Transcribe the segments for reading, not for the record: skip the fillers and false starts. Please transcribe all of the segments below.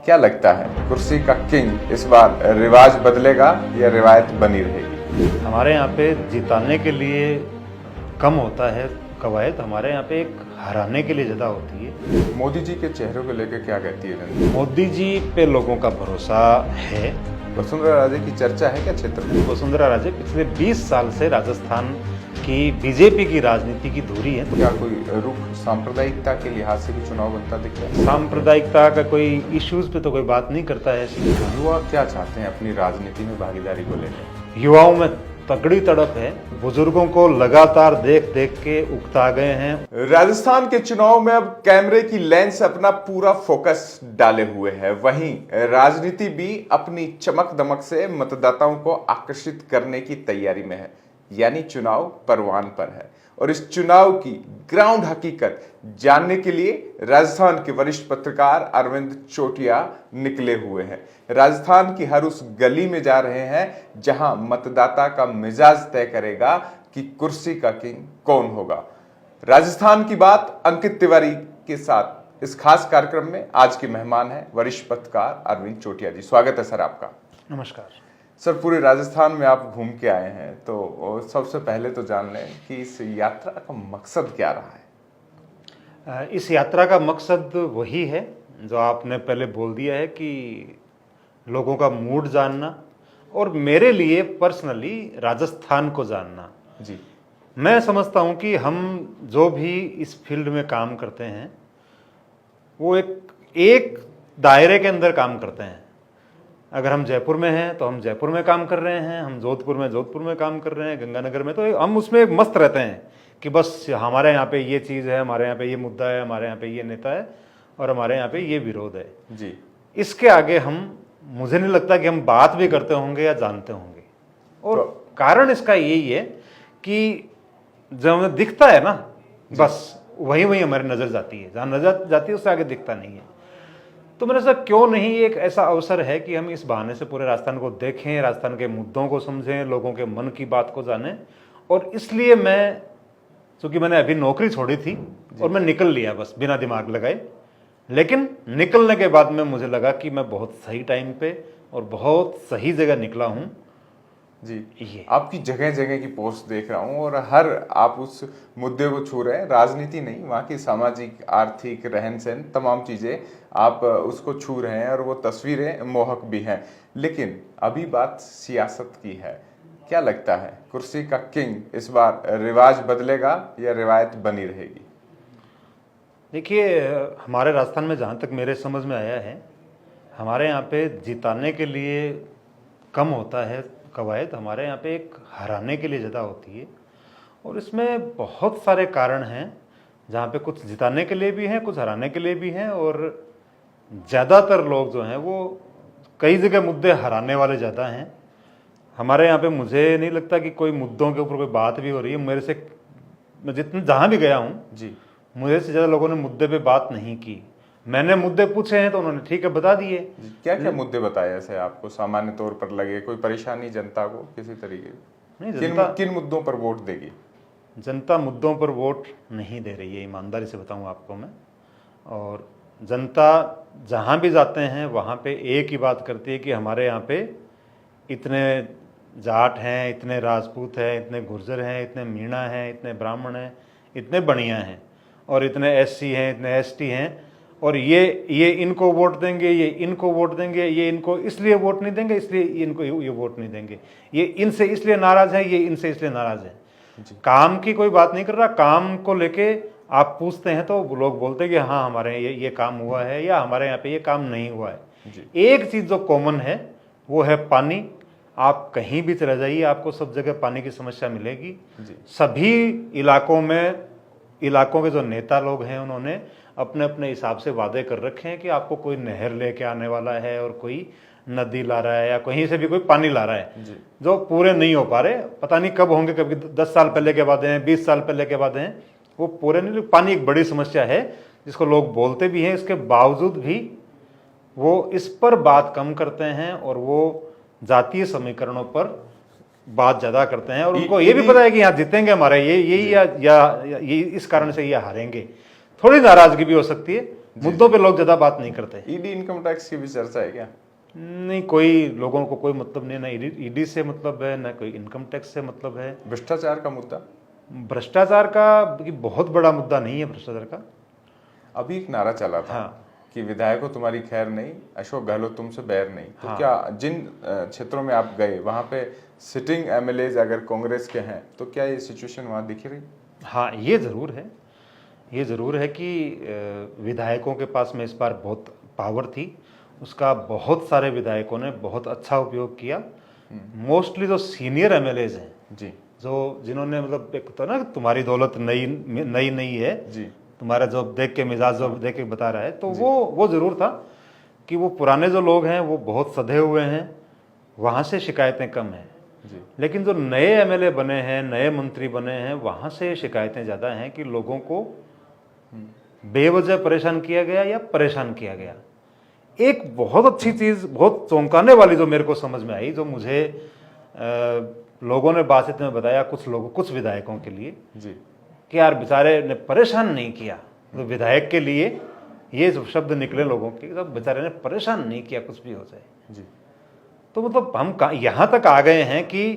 क्या लगता है कुर्सी का किंग इस बार रिवाज बदलेगा या रिवायत बनी रहेगी? हमारे यहाँ पे जिताने के लिए कम होता है कवायद, हमारे यहाँ पे एक हराने के लिए ज़्यादा होती है। मोदी जी के चेहरे को लेकर क्या कहती है जनता? मोदी जी पे लोगों का भरोसा है। वसुंधरा राजे की चर्चा है क्या क्षेत्र में? वसुंधरा राजे पिछले 20 साल से राजस्थान की बीजेपी की राजनीति की धुरी है। क्या कोई रुख सांप्रदायिकता के लिहाज से भी चुनाव बनता दिख रहा है? सांप्रदायिकता का कोई इश्यूज पे तो कोई बात नहीं करता है। युवा क्या चाहते हैं अपनी राजनीति में भागीदारी को लेकर? युवाओं में तगड़ी तड़प है, बुजुर्गों को लगातार देख देख के उकता गए हैं। राजस्थान के चुनाव में अब कैमरे की लेंस अपना पूरा फोकस डाले हुए है, वहीं राजनीति भी अपनी चमक दमक से मतदाताओं को आकर्षित करने की तैयारी में है, यानी चुनाव परवान पर है। और इस चुनाव की ग्राउंड हकीकत जानने के लिए राजस्थान के वरिष्ठ पत्रकार अरविंद चोटिया निकले हुए हैं। राजस्थान की हर उस गली में जा रहे हैं जहां मतदाता का मिजाज तय करेगा कि कुर्सी का किंग कौन होगा। राजस्थान की बात अंकित तिवारी के साथ इस खास कार्यक्रम में आज के मेहमान हैं वरिष्ठ पत्रकार अरविंद चोटिया जी। स्वागत है सर आपका। नमस्कार सर। पूरे राजस्थान में आप घूम के आए हैं, तो सबसे पहले तो जान लें कि इस यात्रा का मकसद क्या रहा है? इस यात्रा का मकसद वही है जो आपने पहले बोल दिया है कि लोगों का मूड जानना और मेरे लिए पर्सनली राजस्थान को जानना। जी, मैं समझता हूं कि हम जो भी इस फील्ड में काम करते हैं वो एक दायरे के अंदर काम करते हैं। अगर हम जयपुर में हैं तो हम जयपुर में काम कर रहे हैं, हम जोधपुर में काम कर रहे हैं, गंगानगर में, तो हम उसमें मस्त रहते हैं कि बस हमारे यहाँ पे ये चीज़ है, हमारे यहाँ पे ये मुद्दा है, हमारे यहाँ पे ये नेता है और हमारे यहाँ पे ये विरोध है। जी, इसके आगे मुझे नहीं लगता कि हम बात भी करते होंगे या जानते होंगे। और कारण इसका यही है कि जब हमें दिखता है ना, बस वही हमारी नज़र जाती है, जहाँ नज़र जाती है उससे आगे दिखता नहीं है। तो मैंने सोचा क्यों नहीं एक ऐसा अवसर है कि हम इस बहाने से पूरे राजस्थान को देखें, राजस्थान के मुद्दों को समझें, लोगों के मन की बात को जानें। और इसलिए चूंकि मैंने अभी नौकरी छोड़ी थी और मैं निकल लिया बस बिना दिमाग लगाए। लेकिन निकलने के बाद में मुझे लगा कि मैं बहुत सही टाइम पे और बहुत सही जगह निकला हूँ। जी, ये आपकी जगह जगह की पोस्ट देख रहा हूँ और हर आप उस मुद्दे को छू रहे हैं। राजनीति नहीं, वहाँ की सामाजिक, आर्थिक, रहन सहन, तमाम चीजें आप उसको छू रहे हैं और वो तस्वीरें मोहक भी हैं। लेकिन अभी बात सियासत की है। क्या लगता है कुर्सी का किंग इस बार रिवाज बदलेगा या रिवायत बनी रहेगी? देखिए, हमारे राजस्थान में जहाँ तक मेरे समझ में आया है, हमारे यहाँ पे जिताने के लिए कम होता है कवायद, हमारे यहाँ पे एक हराने के लिए ज़्यादा होती है। और इसमें बहुत सारे कारण हैं, जहाँ पे कुछ जिताने के लिए भी हैं, कुछ हराने के लिए भी हैं। और ज़्यादातर लोग जो हैं वो कई जगह मुद्दे हराने वाले ज़्यादा हैं। हमारे यहाँ पे मुझे नहीं लगता कि कोई मुद्दों के ऊपर कोई बात भी हो रही है। मैं जितने जहाँ भी गया हूँ जी, मुझे से ज़्यादा लोगों ने मुद्दे पे बात नहीं की। मैंने मुद्दे पूछे हैं तो उन्होंने ठीक है बता दिए। क्या क्या मुद्दे बताए ऐसे आपको सामान्य तौर पर लगे? कोई परेशानी जनता को किसी तरीके नहीं, किन मुद्दों पर वोट देगी? जनता मुद्दों पर वोट नहीं दे रही है, ईमानदारी से बताऊं आपको मैं। और जनता जहां भी जाते हैं वहां पे एक ही बात करती है कि हमारे यहाँ पे इतने जाट हैं, इतने राजपूत हैं, इतने गुर्जर हैं, इतने मीणा हैं, इतने ब्राह्मण हैं, इतने बनिया हैं और इतने एससी हैं, इतने एसटी हैं। और ये इनको वोट देंगे, ये इनको वोट देंगे, ये इनको इसलिए वोट नहीं देंगे, इसलिए इनको ये वोट नहीं देंगे, ये इनसे इसलिए नाराज है, ये इनसे इसलिए नाराज है। काम की कोई बात नहीं कर रहा। काम को लेके आप पूछते हैं तो लोग बोलते हैं कि हाँ हमारे ये काम हुआ है या हमारे यहाँ पे ये काम नहीं हुआ है। एक चीज जो कॉमन है वो है पानी। आप कहीं भी चले जाइए आपको सब जगह पानी की समस्या मिलेगी। सभी इलाकों के जो नेता लोग हैं उन्होंने अपने अपने हिसाब से वादे कर रखे हैं कि आपको कोई नहर लेके आने वाला है और कोई नदी ला रहा है या कहीं से भी कोई पानी ला रहा है, जो पूरे नहीं हो पा रहे। पता नहीं कब होंगे, कभी 10 साल पहले के वादे हैं, 20 साल पहले के वादे हैं, वो पूरे नहीं। पानी एक बड़ी समस्या है जिसको लोग बोलते भी हैं, इसके बावजूद भी वो इस पर बात कम करते हैं और वो जातीय समीकरणों पर बात ज्यादा करते हैं। और उनको ये भी पता है कि यहाँ जीतेंगे हमारे ये इस कारण से ये हारेंगे। थोड़ी नाराजगी भी हो सकती है मुद्दों पे लोग ज़्यादा बात नहीं करते। ईडी इनकम टैक्स की भी चर्चा है क्या? नहीं, कोई लोगों को कोई मतलब नहीं, ना ईडी से मतलब है, ना कोई इनकम टैक्स से मतलब है। भ्रष्टाचार का मुद्दा? भ्रष्टाचार का बहुत बड़ा मुद्दा नहीं है भ्रष्टाचार का। अभी एक नारा चला था हाँ। कि विधायकों तुम्हारी खैर नहीं, अशोक गहलोत तुमसे बैर नहीं। तो हाँ। क्या जिन क्षेत्रों में आप गए वहां पे सिटिंग एमएलएज अगर कांग्रेस के हैं तो क्या ये सिचुएशन वहां दिख रही? हाँ, ये ज़रूर है, ये ज़रूर है कि विधायकों के पास में इस बार बहुत पावर थी, उसका बहुत सारे विधायकों ने बहुत अच्छा उपयोग किया। मोस्टली जो सीनियर एमएलएज हैं जी, जो जिन्होंने मतलब एक होता है ना, तुम्हारी दौलत नई नई नहीं है, जी, तुम्हारा जो देख के मिजाज जो देख के बता रहा है, तो वो ज़रूर था कि वो पुराने जो लोग हैं वो बहुत सधे हुए हैं, वहाँ से शिकायतें कम हैं। जी, लेकिन जो नए एमएलए बने हैं, नए मंत्री बने हैं, वहाँ से शिकायतें ज़्यादा हैं कि लोगों को बेवजह परेशान किया गया या परेशान किया गया। एक बहुत अच्छी चीज़, बहुत चौंकाने वाली जो मेरे को समझ में आई, जो मुझे लोगों ने बातचीत में बताया, कुछ विधायकों के लिए, जी, कि यार बेचारे ने परेशान नहीं किया। तो विधायक के लिए ये शब्द निकले लोगों के, तो बेचारे ने परेशान नहीं किया, कुछ भी हो जाए। जी, तो मतलब हम यहाँ तक आ गए हैं कि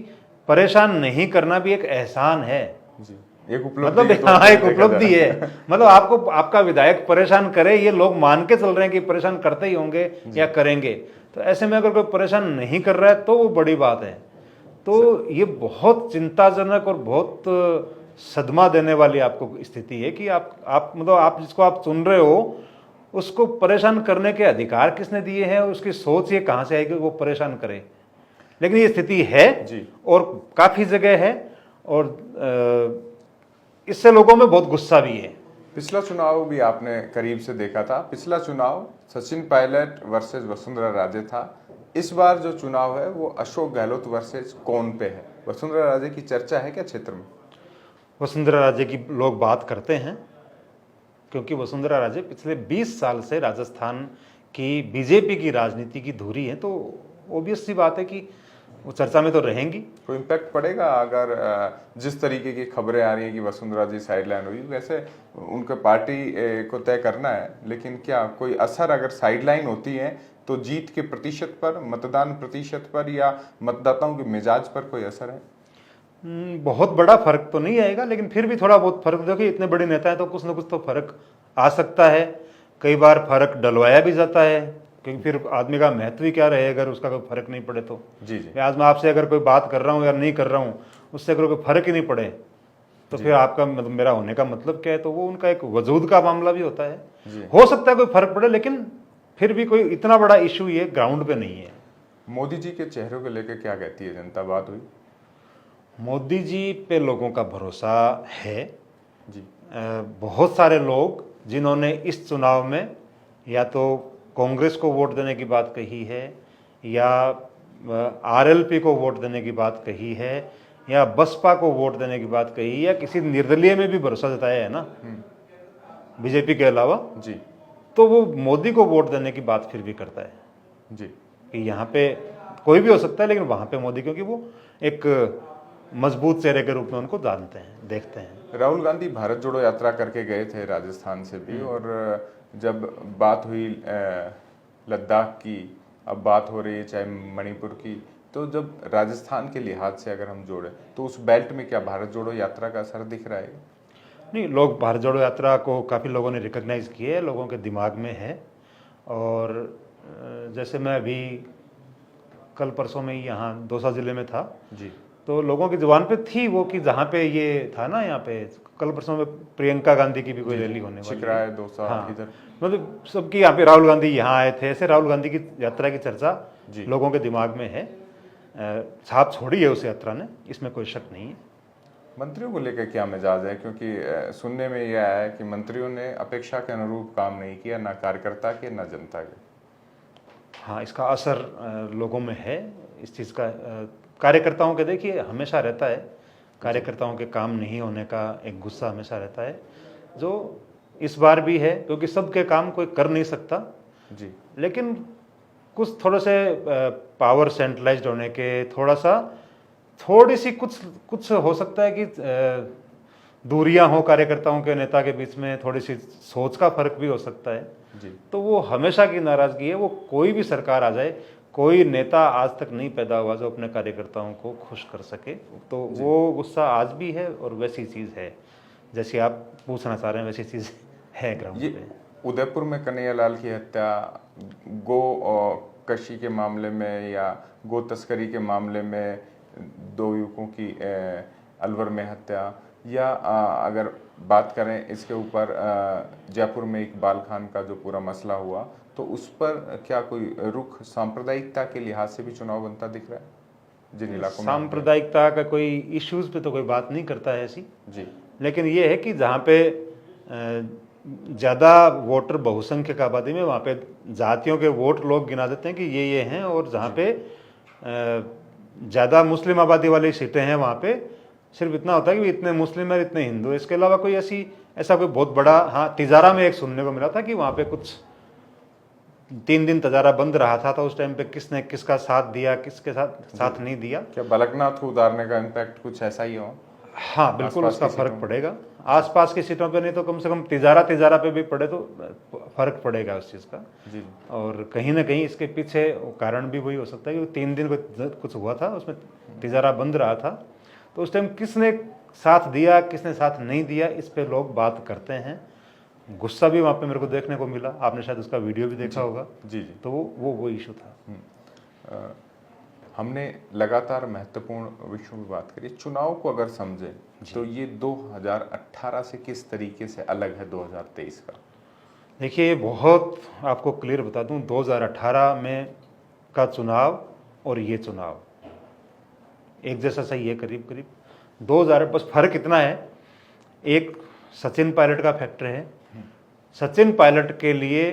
परेशान नहीं करना भी एक एहसान है। जी, एक उपलब्धि मतलब के तौर हाँ, पे एक देखा उपलब्धि जाए। है। मतलब आपको आपका विधायक परेशान करे, ये लोग मान के चल रहे हैं कि परेशान करते ही होंगे या करेंगे। तो ऐसे में अगर कोई परेशान नहीं कर रहा है तो वो बड़ी बात है। तो ये बहुत चिंताजनक और बहुत सदमा देने वाली आपको स्थिति है कि आप मतलब आप जिसको आप चुन रहे हो उसको परेशान करने के अधिकार किसने दिए हैं, उसकी सोच ये कहाँ से आएगी वो परेशान करे। लेकिन ये स्थिति है जी। और काफ़ी जगह है, और इससे लोगों में बहुत गुस्सा भी है। पिछला चुनाव भी आपने करीब से देखा था। पिछला चुनाव सचिन पायलट वर्सेस वसुंधरा राजे था। इस बार जो चुनाव है वो अशोक गहलोत वर्सेस कौन पे है? वसुंधरा राजे की चर्चा है क्या क्षेत्र में? वसुंधरा राजे की लोग बात करते हैं, क्योंकि वसुंधरा राजे पिछले 20 साल से राजस्थान की बीजेपी की राजनीति की धुरी है, तो ऑब्वियस सी बात है कि वो चर्चा में तो रहेंगी। कोई इम्पैक्ट पड़ेगा अगर जिस तरीके की खबरें आ रही है कि वसुंधरा जी साइडलाइन हुई? वैसे उनके पार्टी को तय करना है, लेकिन क्या कोई असर अगर साइडलाइन होती है तो जीत के प्रतिशत पर, मतदान प्रतिशत पर या मतदाताओं के मिजाज पर कोई असर है? बहुत बड़ा फर्क तो नहीं आएगा, लेकिन फिर भी थोड़ा बहुत फर्क। देखिए इतने बड़े नेता हैं तो कुछ ना कुछ तो फर्क आ सकता है। कई बार फर्क डलवाया भी जाता है, क्योंकि फिर आदमी का महत्व ही क्या रहे अगर उसका कोई फर्क नहीं पड़े तो। जी, जी, आज मैं आपसे अगर कोई बात कर रहा हूँ या नहीं कर रहा हूँ, उससे अगर कोई फर्क ही नहीं पड़े तो फिर आपका मतलब मेरा होने का मतलब क्या है? तो वो उनका एक वजूद का मामला भी होता है। हो सकता है कोई फर्क पड़े, लेकिन फिर भी कोई इतना बड़ा इशू ये ग्राउंड पे नहीं है। मोदी जी के चेहरों को लेकर क्या कहती है जनता? बात हुई? मोदी जी पे लोगों का भरोसा है जी, बहुत सारे लोग जिन्होंने इस चुनाव में या तो कांग्रेस को वोट देने की बात कही है, या आरएलपी को वोट देने की बात कही है, या बसपा को वोट देने की बात कही, या किसी निर्दलीय में भी भरोसा जताया है ना बीजेपी के अलावा, जी, तो वो मोदी को वोट देने की बात फिर भी करता है जी, कि यहाँ पे कोई भी हो सकता है, लेकिन वहाँ पे मोदी, क्योंकि वो एक मजबूत चेहरे के रूप में उनको जानते हैं, देखते हैं। राहुल गांधी भारत जोड़ो यात्रा करके गए थे राजस्थान से भी, और जब बात हुई लद्दाख की, अब बात हो रही है चाहे मणिपुर की, तो जब राजस्थान के लिहाज से अगर हम जोड़े तो उस बेल्ट में क्या भारत जोड़ो यात्रा का असर दिख रहा है? नहीं, लोग भारत जोड़ो यात्रा को काफ़ी लोगों ने रिकॉग्नाइज किए है, लोगों के दिमाग में है। और जैसे मैं अभी कल परसों में ही यहाँ दौसा जिले में था, जी, तो लोगों की जुबान पे थी वो कि जहाँ पे ये था ना, यहाँ पे कल परसों में प्रियंका गांधी की भी कोई रैली होने वाली चिकराय, दौसा, हाँ, इधर मतलब सबकी यहाँ पे राहुल गांधी यहाँ आए थे, ऐसे राहुल गांधी की यात्रा की चर्चा लोगों के दिमाग में है। छाप छोड़ी है उस यात्रा ने, इसमें कोई शक नहीं है। मंत्रियों को लेकर क्या मिजाज है? क्योंकि सुनने में यह आया है कि मंत्रियों ने अपेक्षा के अनुरूप काम नहीं किया, ना कार्यकर्ता के ना जनता के। हाँ, इसका असर लोगों में है इस चीज़ का। कार्यकर्ताओं के देखिए हमेशा रहता है, कार्यकर्ताओं के काम नहीं होने का एक गुस्सा हमेशा रहता है, जो इस बार भी है, क्योंकि सबके काम कोई कर नहीं सकता जी, लेकिन कुछ थोड़े से पावर सेंट्रलाइज्ड होने के थोड़ी सी कुछ हो सकता है कि दूरियां हो कार्यकर्ताओं के नेता के बीच में, थोड़ी सी सोच का फर्क भी हो सकता है। जी तो वो हमेशा की नाराजगी है। वो कोई भी सरकार आ जाए, कोई नेता आज तक नहीं पैदा हुआ जो अपने कार्यकर्ताओं को खुश कर सके। तो वो गुस्सा आज भी है और वैसी चीज़ है जैसे आप पूछना चाह रहे हैं, वैसी चीज़ है ग्राउंड ये पे। उदयपुर में कन्हैयालाल की हत्या, गो कशी के मामले में या गो तस्करी के मामले में 2 युवकों की अलवर में हत्या, या अगर बात करें इसके ऊपर जयपुर में इकबाल खान का जो पूरा मसला हुआ, तो उस पर क्या कोई रुख सांप्रदायिकता के लिहाज से भी चुनाव बनता दिख रहा है जिन इलाकों में? सांप्रदायिकता का कोई इश्यूज पे तो कोई बात नहीं करता है ऐसी, जी लेकिन ये है कि जहाँ पे ज़्यादा वोटर बहुसंख्यक आबादी में, वहाँ पे जातियों के वोट लोग गिना देते हैं कि ये हैं, और जहाँ पे ज़्यादा मुस्लिम आबादी वाली सीटें हैं वहाँ पे सिर्फ इतना होता है कि इतने मुस्लिम है इतने हिंदू। इसके अलावा कोई ऐसा कोई बहुत बड़ा, हाँ तिजारा में एक सुनने को मिला था कि वहाँ पे कुछ 3 दिन तिजारा बंद रहा था, तो उस टाइम पे किसने किसका साथ दिया, किसके साथ नहीं दिया। क्या बलकनाथ को उतारने का इम्पैक्ट कुछ ऐसा ही हो? हाँ बिल्कुल, उसका फर्क पड़ेगा। आसपास की सीटों पे नहीं तो कम से कम तिजारा पे भी पड़े तो फर्क पड़ेगा उस चीज़ का। जी और कहीं ना कहीं इसके पीछे कारण भी वही हो सकता है कि 3 दिन कुछ हुआ था, उसमें तिजारा बंद रहा था, तो उस टाइम किसने साथ दिया किसने साथ नहीं दिया, इस पे लोग बात करते हैं। गुस्सा भी वहाँ पे मेरे को देखने को मिला, आपने शायद उसका वीडियो भी देखा होगा। जी जी। तो वो इशू था। हमने लगातार महत्वपूर्ण विषयों में बात करी। चुनाव को अगर समझें तो ये 2018 से किस तरीके से अलग है 2023 का? देखिए, ये बहुत आपको क्लियर बता दूं, 2018 में का चुनाव और ये चुनाव एक जैसा सही है करीब करीब। 2000 बस फर्क इतना है, एक सचिन पायलट का फैक्टर है। सचिन पायलट के लिए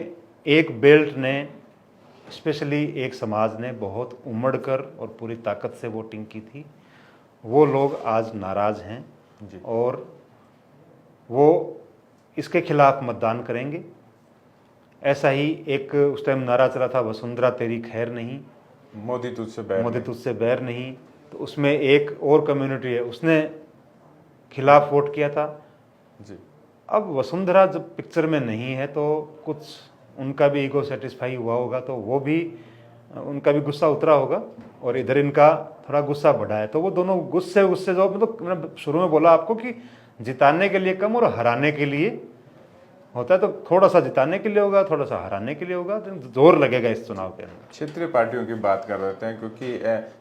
एक बेल्ट ने, स्पेशली एक समाज ने बहुत उमड़कर और पूरी ताकत से वोटिंग की थी। वो लोग आज नाराज हैं जी। और वो इसके खिलाफ मतदान करेंगे। ऐसा ही एक उस टाइम नारा चला था, वसुंधरा तेरी खैर नहीं, मोदी तुझसे बैर नहीं। तो उसमें एक और कम्युनिटी है, उसने खिलाफ वोट किया था। जी। अब वसुंधरा जब पिक्चर में नहीं है तो कुछ उनका भी ईगो सेटिस्फाई हुआ होगा, तो वो भी उनका भी गुस्सा उतरा होगा और इधर इनका थोड़ा गुस्सा बढ़ा है। तो वो दोनों गुस्से जो मतलब मैंने शुरू में बोला आपको कि जिताने के लिए कम और हराने के लिए होता है, तो थोड़ा सा जिताने के लिए होगा, थोड़ा सा हराने के लिए होगा, तो जोर लगेगा इस चुनाव के अंदर। क्षेत्रीय पार्टियों की बात कर रहे थे क्योंकि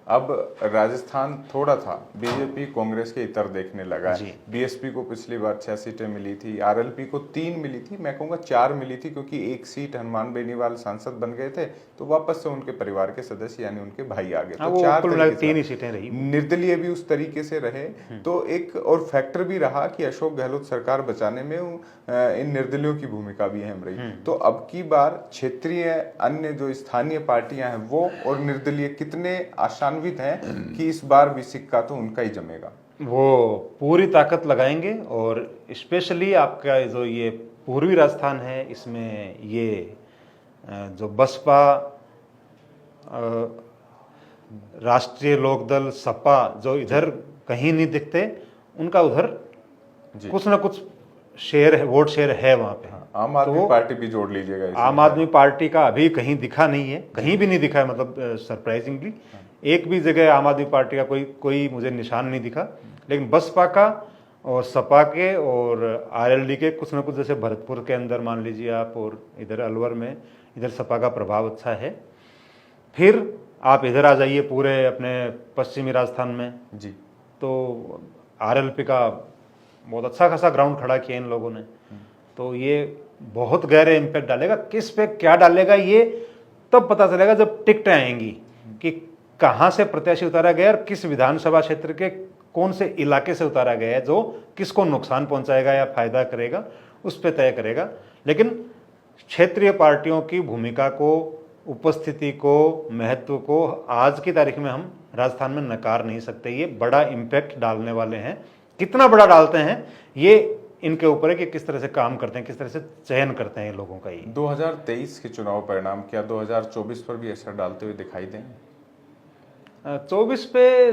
अब राजस्थान थोड़ा था बीजेपी कांग्रेस के इतर देखने लगा है। बीएसपी को पिछली बार 6 सीटें मिली थी, आरएलपी को 3 मिली थी, मैं कहूँगा 4 मिली थी, क्योंकि 1 सीट हनुमान बेनीवाल सांसद बन गए थे तो वापस से उनके परिवार के सदस्य यानी उनके भाई आ गए, तो 3 ही सीटें रही। निर्दलीय भी उस तरीके से रहे। तो एक और फैक्टर भी रहा कि अशोक गहलोत सरकार बचाने में इन निर्दलीयों की भूमिका भी अहम रही। तो अब की बार क्षेत्रीय अन्य जो स्थानीय पार्टियां हैं वो और निर्दलीय कितने आशान्वित हैं कि इस बार भी सिक्का तो उनका ही जमेगा? वो पूरी ताकत लगाएंगे और स्पेशली आपका जो ये पूर्वी राजस्थान है, इसमें ये जो बसपा, राष्ट्रीय लोकदल, सपा जो इधर कहीं नहीं दिखते, उनका उधर कुछ ना कुछ शेयर है, वोट शेयर है वहाँ पे। आम आदमी पार्टी भी जोड़ लीजिएगा। आम आदमी पार्टी का अभी कहीं दिखा नहीं है, कहीं भी नहीं दिखा है, मतलब सरप्राइजिंगली एक भी जगह आम आदमी पार्टी का कोई मुझे निशान नहीं दिखा। लेकिन बसपा का और सपा के और आरएलडी के कुछ ना कुछ, जैसे भरतपुर के अंदर मान लीजिए आप, और इधर अलवर में इधर सपा का प्रभाव अच्छा है। फिर आप इधर आ जाइए पूरे अपने पश्चिमी राजस्थान में जी, तो आरएलपी का बहुत अच्छा खासा ग्राउंड खड़ा किया इन लोगों ने। तो ये बहुत गहरे इम्पैक्ट डालेगा। किस पे क्या डालेगा ये तब पता चलेगा जब टिकटें आएंगी कि कहाँ से प्रत्याशी उतारा गया और किस विधानसभा क्षेत्र के कौन से इलाके से उतारा गया है, जो किसको नुकसान पहुंचाएगा या फायदा करेगा, उस पर तय करेगा। लेकिन क्षेत्रीय पार्टियों की भूमिका को, उपस्थिति को, महत्व को आज की तारीख में हम राजस्थान में नकार नहीं सकते। ये बड़ा इम्पैक्ट डालने वाले हैं। कितना बड़ा डालते हैं ये इनके ऊपर है कि किस तरह से काम करते हैं, किस तरह से चयन करते हैं लोगों का। ये 2023 के चुनाव परिणाम क्या 2024 पर भी असर डालते हुए दिखाई देंगे? 24 पे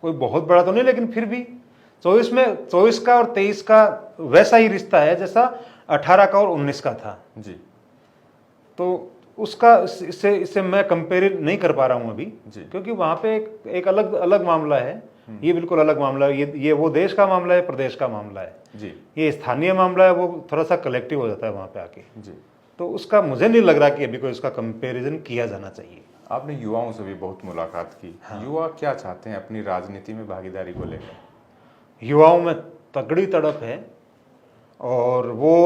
कोई बहुत बड़ा तो नहीं, लेकिन फिर भी 24 का और 23 का वैसा ही रिश्ता है जैसा 18 का और 19 का था जी तो उसका इससे मैं कंपेयर नहीं कर पा रहा हूं अभी जी। क्योंकि वहां पे एक अलग अलग मामला है। ये बिल्कुल अलग मामला है। ये वो देश का मामला है, प्रदेश का मामला है। जी ये स्थानीय मामला है, वो थोड़ा सा कलेक्टिव हो जाता है वहां पे आके। जी। तो उसका मुझे नहीं लग रहा कि अभी कोई उसका कंपैरिजन किया जाना चाहिए। आपने युवाओं से भी बहुत मुलाकात की। युवा क्या चाहते हैं अपनी राजनीति में भागीदारी को लेकर? युवाओं में तगड़ी तड़प है और वो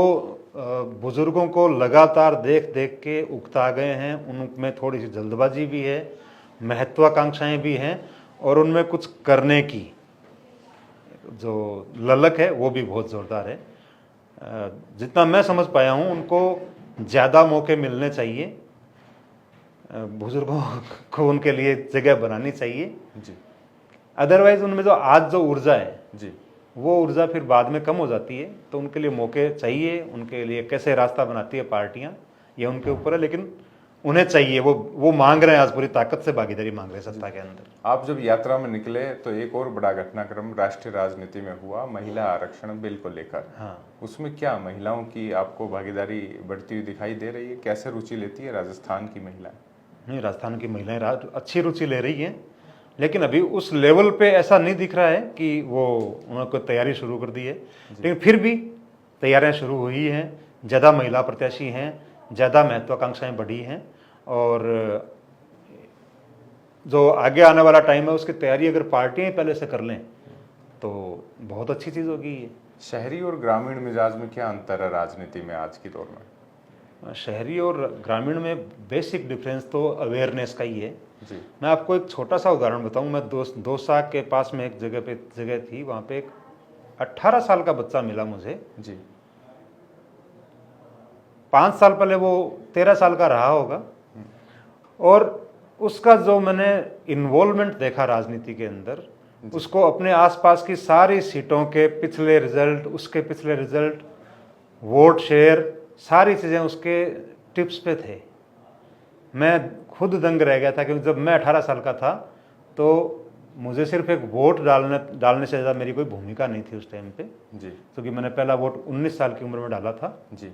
बुजुर्गों को लगातार देख देख के उकता गए हैं। उनमें थोड़ी सी जल्दबाजी भी है, महत्वाकांक्षाएं भी हैं और उनमें कुछ करने की जो ललक है वो भी बहुत ज़ोरदार है। जितना मैं समझ पाया हूँ उनको ज़्यादा मौके मिलने चाहिए, बुजुर्गों को उनके लिए जगह बनानी चाहिए जी अदरवाइज उनमें जो आज जो ऊर्जा है जी वो ऊर्जा फिर बाद में कम हो जाती है। तो उनके लिए मौके चाहिए। उनके लिए कैसे रास्ता बनाती है पार्टियां ये उनके ऊपर है, लेकिन उन्हें चाहिए। वो मांग रहे हैं, आज पूरी ताकत से भागीदारी मांग रहे हैं सत्ता के अंदर। आप जब यात्रा में निकले तो एक और बड़ा घटनाक्रम राष्ट्रीय राजनीति में हुआ, महिला आरक्षण बिल को लेकर। हाँ, उसमें क्या महिलाओं की आपको भागीदारी बढ़ती हुई दिखाई दे रही है? कैसे रुचि लेती है राजस्थान की महिलाएं? नहीं, राजस्थान की महिलाएं अच्छी रुचि ले रही हैं, लेकिन अभी उस लेवल पे ऐसा नहीं दिख रहा है कि वो उन्होंने तैयारी शुरू कर दी है। लेकिन फिर भी तैयारियां शुरू हुई हैं, ज़्यादा महिला प्रत्याशी हैं, ज़्यादा महत्वाकांक्षाएं बढ़ी हैं और जो आगे आने वाला टाइम है उसकी तैयारी अगर पार्टियां पहले से कर लें तो बहुत अच्छी चीज़ होगी ये। शहरी और ग्रामीण मिजाज में क्या अंतर है राजनीति में आज की दौर में? शहरी और ग्रामीण में बेसिक डिफरेंस तो अवेयरनेस का ही है जी। मैं आपको एक छोटा सा उदाहरण बताऊं। मैं दौसा के पास में एक जगह थी, वहाँ पे एक 18 साल का बच्चा मिला मुझे जी 5 साल पहले वो 13 साल का रहा होगा और उसका जो मैंने इन्वॉल्वमेंट देखा राजनीति के अंदर, उसको अपने आसपास की सारी सीटों के पिछले रिजल्ट, उसके पिछले रिजल्ट, वोट शेयर, सारी चीज़ें उसके टिप्स पे थे। मैं खुद दंग रह गया था क्योंकि जब मैं 18 साल का था तो मुझे सिर्फ एक वोट डालने से ज़्यादा मेरी कोई भूमिका नहीं थी उस टाइम पे जी। क्योंकि मैंने पहला वोट 19 साल की उम्र में डाला था जी।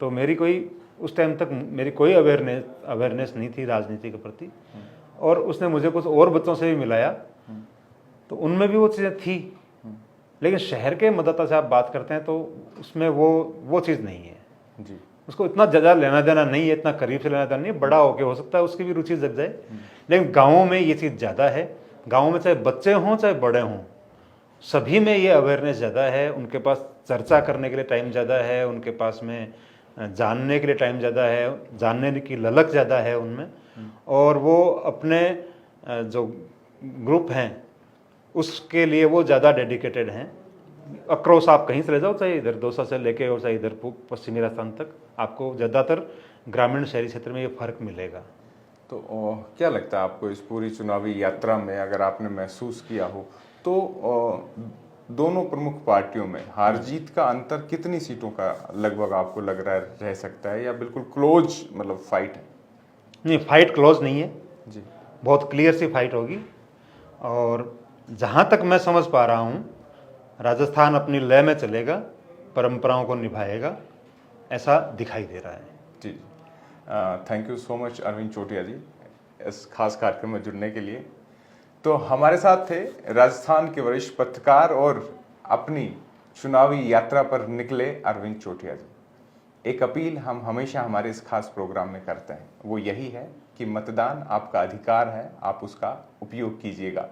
तो मेरी कोई उस टाइम तक मेरी कोई अवेयरनेस नहीं थी राजनीति के प्रति। और उसने मुझे कुछ और बच्चों से भी मिलाया तो उनमें भी वो चीज़ें थी, लेकिन शहर के मतदाता से आप बात करते हैं तो उसमें वो चीज़ नहीं है जी। उसको इतना ज़्यादा लेना देना नहीं है, इतना करीब से लेना देना नहीं है। बड़ा होके हो सकता है उसकी भी रुचि जग जाए, लेकिन गाँवों में ये चीज़ ज़्यादा है। गाँव में चाहे बच्चे हों चाहे बड़े हों, सभी में ये अवेयरनेस ज़्यादा है। उनके पास चर्चा करने के लिए टाइम ज़्यादा है, उनके पास में जानने के लिए टाइम ज़्यादा है, जानने की ललक ज़्यादा है उनमें। और वो अपने जो ग्रुप हैं उसके लिए वो ज़्यादा डेडिकेटेड हैं। अक्रॉस आप कहीं से ले जाओ, चाहे इधर दौसा से लेके और चाहे इधर पश्चिमी राजस्थान तक, आपको ज़्यादातर ग्रामीण शहरी क्षेत्र में ये फ़र्क मिलेगा। तो क्या लगता है आपको इस पूरी चुनावी यात्रा में, अगर आपने महसूस किया हो तो दोनों प्रमुख पार्टियों में हार जीत का अंतर कितनी सीटों का लगभग आपको लग रहा है रह सकता है, या बिल्कुल क्लोज मतलब फाइट है? नहीं, फाइट क्लोज नहीं है जी। बहुत क्लियर सी फाइट होगी। और जहाँ तक मैं समझ पा रहा हूँ राजस्थान अपनी लय में चलेगा, परंपराओं को निभाएगा, ऐसा दिखाई दे रहा है। जी। Thank you so much Arvind Chotia ji इस खास कार्यक्रम में जुड़ने के लिए। तो हमारे साथ थे राजस्थान के वरिष्ठ पत्रकार और अपनी चुनावी यात्रा पर निकले अरविंद चोटिया जी। एक अपील हम हमेशा हमारे इस खास प्रोग्राम में करते हैं, वो यही है कि मतदान आपका अधिकार है, आप उसका उपयोग कीजिएगा।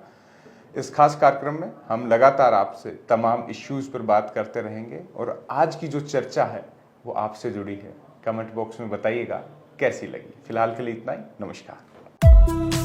इस खास कार्यक्रम में हम लगातार आपसे तमाम इश्यूज पर बात करते रहेंगे और आज की जो चर्चा है वो आपसे जुड़ी है। कमेंट बॉक्स में बताइएगा कैसी लगी। फिलहाल के लिए इतना ही, नमस्कार।